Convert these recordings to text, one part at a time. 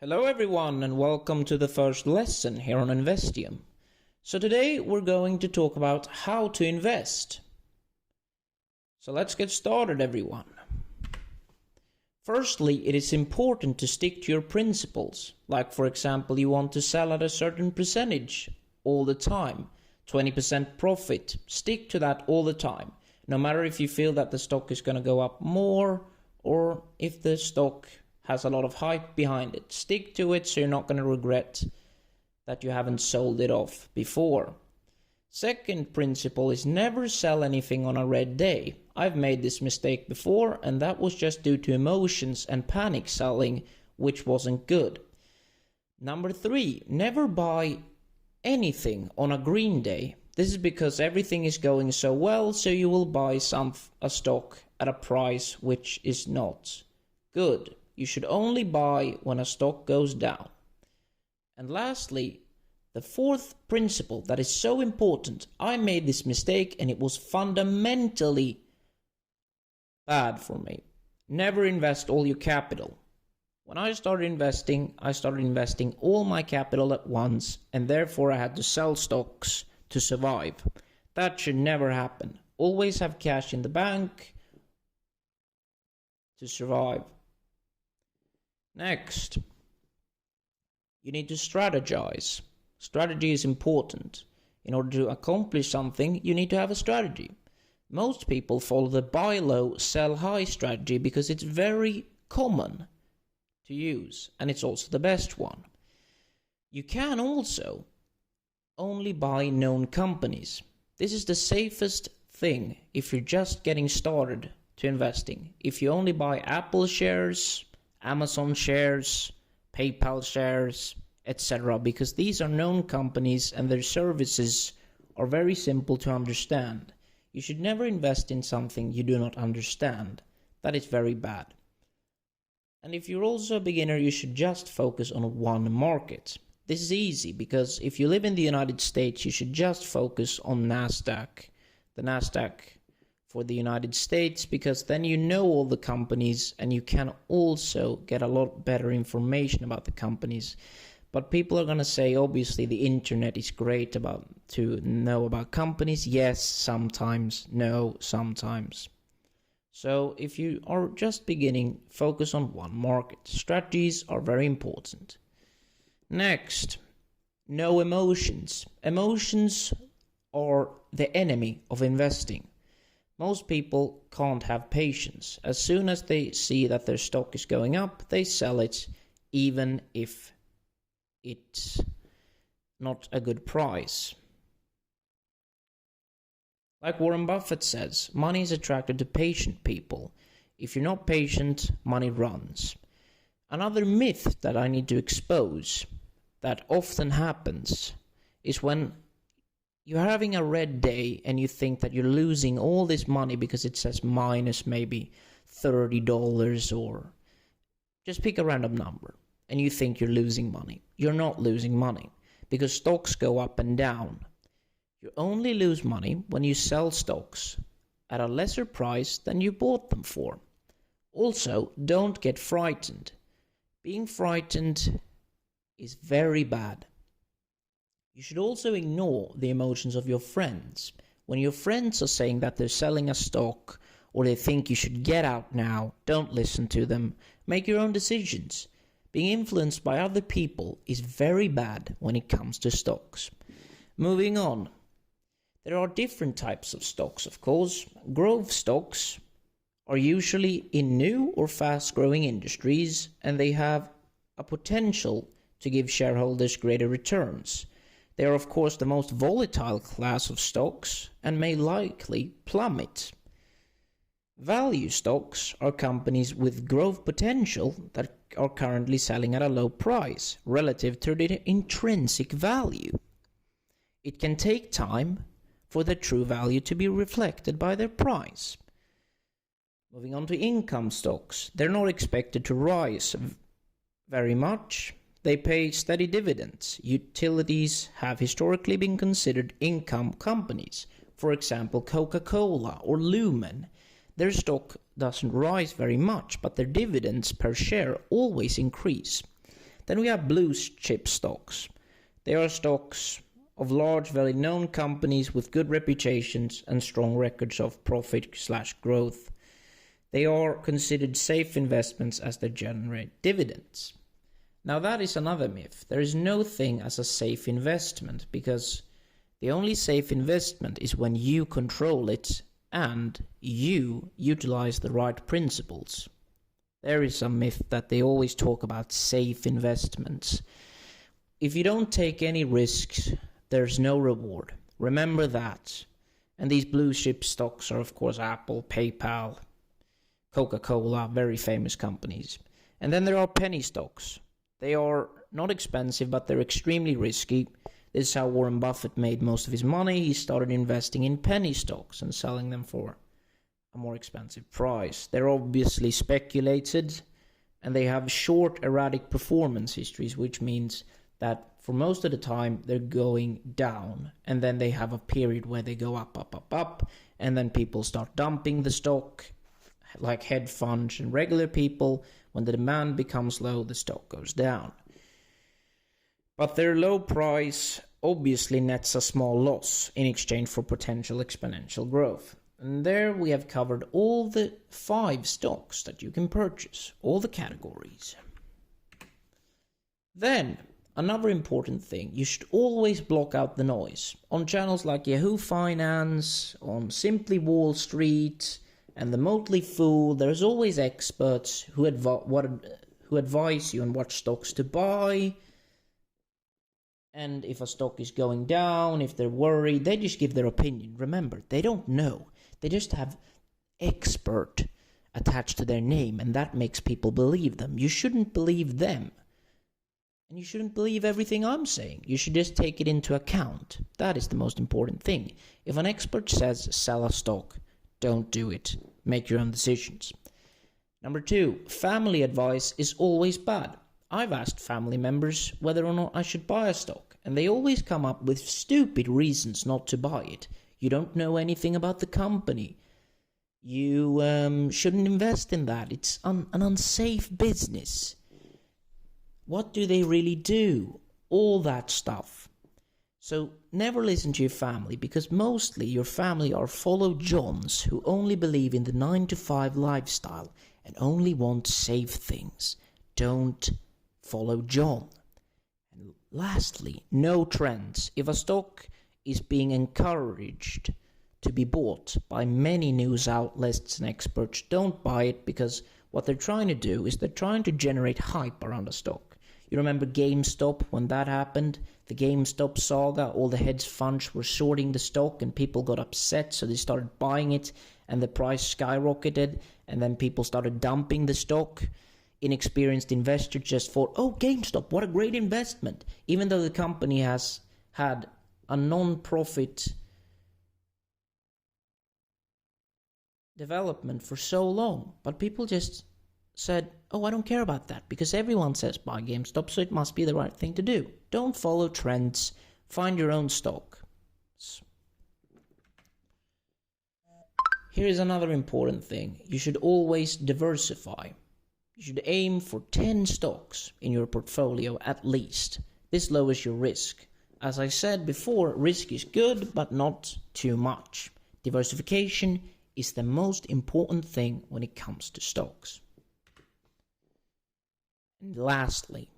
Hello everyone and welcome to the first lesson here on Investium. So today we're going to talk about how to invest. So let's get started everyone. Firstly, it is important to stick to your principles. Like for example, you want to sell at a certain percentage all the time. 20% profit. Stick to that all the time. No matter if you feel that the stock is going to go up more or if the stock has a lot of hype behind it. Stick to it so you're not going to regret that you haven't sold it off before. Second principle is never sell anything on a red day. I've made this mistake before and that was just due to emotions and panic selling, which wasn't good. Number 3, never buy anything on a green day. This is because everything is going so well, so you will buy a stock at a price which is not good. You should only buy when a stock goes down. And lastly, the fourth principle that is so important. I made this mistake and it was fundamentally bad for me. Never invest all your capital. When I started investing all my capital at once, and therefore I had to sell stocks to survive. That should never happen. Always have cash in the bank to survive. Next, you need to strategize. Strategy is important. In order to accomplish something, you need to have a strategy. Most people follow the buy low, sell high strategy because it's very common to use, and it's also the best one. You can also only buy known companies. This is the safest thing if you're just getting started to investing. If you only buy Apple shares, Amazon shares, PayPal shares, etc. because these are known companies and their services are very simple to understand. You should never invest in something you do not understand. That is very bad. And if you're also a beginner, you should just focus on one market. This is easy because if you live in the United States, you should just focus on NASDAQ. The NASDAQ for the United States, because then you know all the companies and you can also get a lot better information about the companies. But people are going to say, obviously the internet is great to know about companies. Yes, sometimes. No, sometimes. So if you are just beginning, focus on one market. Strategies are very important. Next, no emotions. Emotions are the enemy of investing. Most people can't have patience. As soon as they see that their stock is going up, they sell it, even if it's not a good price. Like Warren Buffett says, money is attracted to patient people. If you're not patient, money runs. Another myth that I need to expose that often happens is when you're having a red day and you think that you're losing all this money because it says minus maybe $30 or just pick a random number and you think you're losing money. You're not losing money because stocks go up and down. You only lose money when you sell stocks at a lesser price than you bought them for. Also, don't get frightened. Being frightened is very bad. You should also ignore the emotions of your friends. When your friends are saying that they're selling a stock or they think you should get out now, don't listen to them. Make your own decisions. Being influenced by other people is very bad when it comes to stocks. Moving on. There are different types of stocks, of course. Growth stocks are usually in new or fast-growing industries, and they have a potential to give shareholders greater returns. They are of course the most volatile class of stocks and may likely plummet. Value stocks are companies with growth potential that are currently selling at a low price relative to their intrinsic value. It can take time for their true value to be reflected by their price. Moving on to income stocks, they're not expected to rise very much. They pay steady dividends. Utilities have historically been considered income companies. For example, Coca-Cola or Lumen. Their stock doesn't rise very much, but their dividends per share always increase. Then we have blue chip stocks. They are stocks of large, very known companies with good reputations and strong records of profit/growth. They are considered safe investments as they generate dividends. Now that is another myth. There is no thing as a safe investment, because the only safe investment is when you control it and you utilize the right principles. There is a myth that they always talk about safe investments. If you don't take any risks, there's no reward. Remember that. And these blue chip stocks are, of course, Apple, PayPal, Coca-Cola, very famous companies. And then there are penny stocks. They are not expensive, but they're extremely risky. This is how Warren Buffett made most of his money. He started investing in penny stocks and selling them for a more expensive price. They're obviously speculated, and they have short, erratic performance histories, which means that for most of the time they're going down, and then they have a period where they go up, and then people start dumping the stock, like hedge funds and regular people. When the demand becomes low, the stock goes down. But their low price obviously nets a small loss in exchange for potential exponential growth. And there we have covered all the 5 stocks that you can purchase, all the categories. Then, another important thing, you should always block out the noise. On channels like Yahoo Finance, on Simply Wall Street, and The Motley Fool, there's always experts who advise you on what stocks to buy, and if a stock is going down, if they're worried, they just give their opinion. Remember, they don't know. They just have expert attached to their name, and that makes people believe them. You shouldn't believe them. And you shouldn't believe everything I'm saying. You should just take it into account. That is the most important thing. If an expert says sell a stock, don't do it. Make your own decisions. Number 2, family advice is always bad. I've asked family members whether or not I should buy a stock, and they always come up with stupid reasons not to buy it. You don't know anything about the company. You shouldn't invest in that. It's an unsafe business. What do they really do? All that stuff. So never listen to your family, because mostly your family are follow Johns who only believe in the 9-to-5 lifestyle and only want safe things. Don't follow John. And lastly, no trends. If a stock is being encouraged to be bought by many news outlets and experts, don't buy it, because what they're trying to do is they're trying to generate hype around a stock. You remember GameStop when that happened? The GameStop saga, all the hedge funds were shorting the stock and people got upset, so they started buying it and the price skyrocketed, and then people started dumping the stock. Inexperienced investors just thought, oh, GameStop, what a great investment, even though the company has had a non-profit development for so long. But people just said, oh, I don't care about that, because everyone says buy GameStop, so it must be the right thing to do. Don't follow trends. Find your own stock. Here is another important thing. You should always diversify. You should aim for 10 stocks in your portfolio at least. This lowers your risk. As I said before, risk is good, but not too much. Diversification is the most important thing when it comes to stocks. And lastly,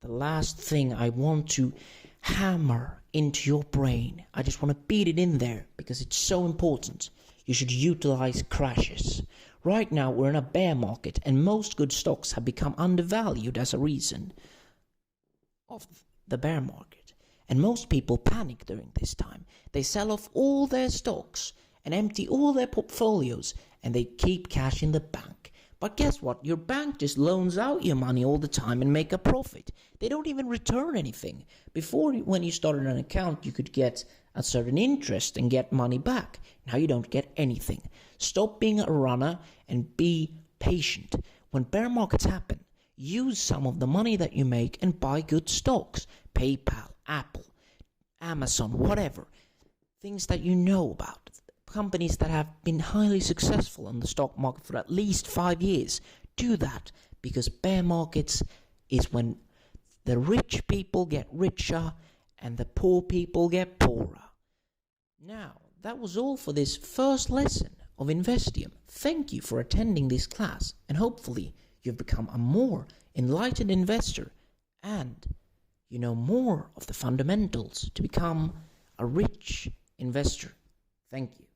the last thing I want to hammer into your brain, I just want to beat it in there because it's so important. You should utilize crashes. Right now we're in a bear market, and most good stocks have become undervalued as a reason of the bear market. And most people panic during this time. They sell off all their stocks and empty all their portfolios, and they keep cash in the bank. But guess what? Your bank just loans out your money all the time and make a profit. They don't even return anything. Before, when you started an account, you could get a certain interest and get money back. Now you don't get anything. Stop being a runner and be patient. When bear markets happen, use some of the money that you make and buy good stocks. PayPal, Apple, Amazon, whatever. Things that you know about. Companies that have been highly successful on the stock market for at least 5 years. Do that, because bear markets is when the rich people get richer and the poor people get poorer. Now, that was all for this first lesson of Investium. Thank you for attending this class, and hopefully you've become a more enlightened investor and you know more of the fundamentals to become a rich investor. Thank you.